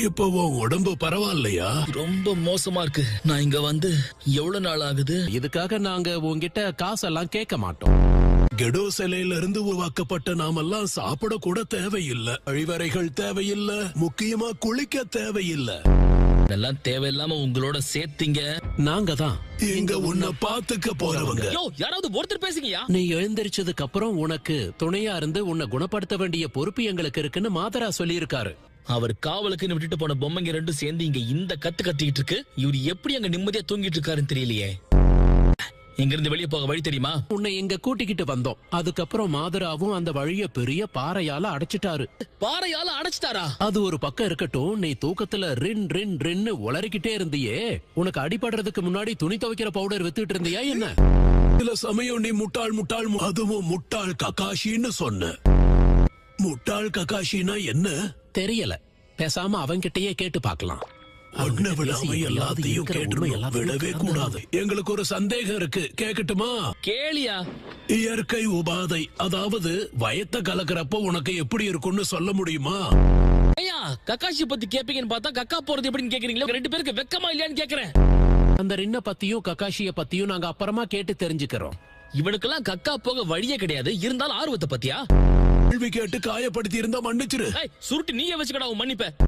இப்போ உன் உடம்பு பரவாயில்லையா? ரொம்ப மோசமா இருக்கு. நான் இங்க வந்து எவ்வளவு நாள் ஆகுது? இதுக்காக நாங்க உங்ககிட்ட காசெல்லாம் கேட்க மாட்டோம். கெடோ சிலையில இருந்து உருவாக்கப்பட்ட நாமெல்லாம் சாப்பிட கூட தேவையில்லை, கழிவறைகள் தேவையில்லை, முக்கியமா குளிக்க தேவையில்லை. இதெல்லாம் தேவையில்லாம உங்களோட சேர்த்தீங்க. நாங்க தான் இங்க உன்னை பாத்துக்க போறவங்க. யாராவது ஒருத்தர் பேசுங்கயா. நீ எழுந்திருச்சதுக்கு அப்புறம் உனக்கு துணையா இருந்து உன்னை குணப்படுத்த வேண்டிய பொறுப்பு எங்களுக்கு இருக்குன்னு மாதரா சொல்லியிருக்காரு. அவர் காவலுக்குன்னு விட்டுட்டு போன பொம்மைங்க ரெண்டும் சேர்ந்து இங்க இந்த கத்து கத்திக்கிட்டு இருக்கு. இவரு எப்படி அங்க நிம்மதியா தூங்கிட்டு இருக்காருன்னு தெரியலையே. இங்க இருந்து வெளியே போக வழி தெரியுமா? உன்னை இங்க கூட்டிக்கிட்டு வந்தோம். அதுக்கப்புறம் மாதராவும் அந்த வழிய பெரிய பாறையால அடைச்சிட்டாரு. பாறையால அடைச்சிட்டாரா? அது ஒரு பக்கம் இருக்கட்டும், நீ தூக்கத்துல ரின் ரின் ரின்னு உளறிக்கிட்டே இருந்தியே. உனக்கு அடிபடுறதுக்கு முன்னாடி துணி துவைக்கிற பவுடர் வித்துட்டு இருந்தியா என்ன? சில சமயம் நீ முட்டாள் முட்டாள் அதுவும் முட்டாள் ககாஷின்னு சொன்ன. முட்டாள் ககாஷினா என்ன தெரியல. பேசாம அவன்கிட்டயே கேட்டு பாக்கலாம். ஒன்ன விடாம எல்லாத்தையும் கேட்டுருணும், விடவே கூடாது. எங்களுக்கு ஒரு சந்தேகம் இருக்கு, கேட்கட்டுமா? கேளியா. இயற்கை உபாதை, அதாவது வயத்த கலக்கிறப்ப உனக்கு எப்படி இருக்கும்னு சொல்ல முடியுமா? ஐயா, கக்காஷி பத்தி கேப்பீங்கன்னு பார்த்தா கக்கா போறது எப்படின்னு கேக்குறீங்களா? ரெண்டு பேருக்கு வெக்கமா இல்லையான்னு கேக்குறேன். அந்த ரின்ன பத்தியும் கக்காஷிய பத்தியும் நாங்க அப்புறமா கேட்டு தெரிஞ்சுக்கிறோம். இவனுக்கெல்லாம் கக்கா போக வழியே கிடையாது. இருந்தாலும் ஆர்வத்தை பத்தியா? கேள்வி கேட்டு காயப்படுத்தி இருந்தா மன்னிச்சிரு. சுருட்டு நீயே வச்சுக்கடா உன் மன்னிப்ப.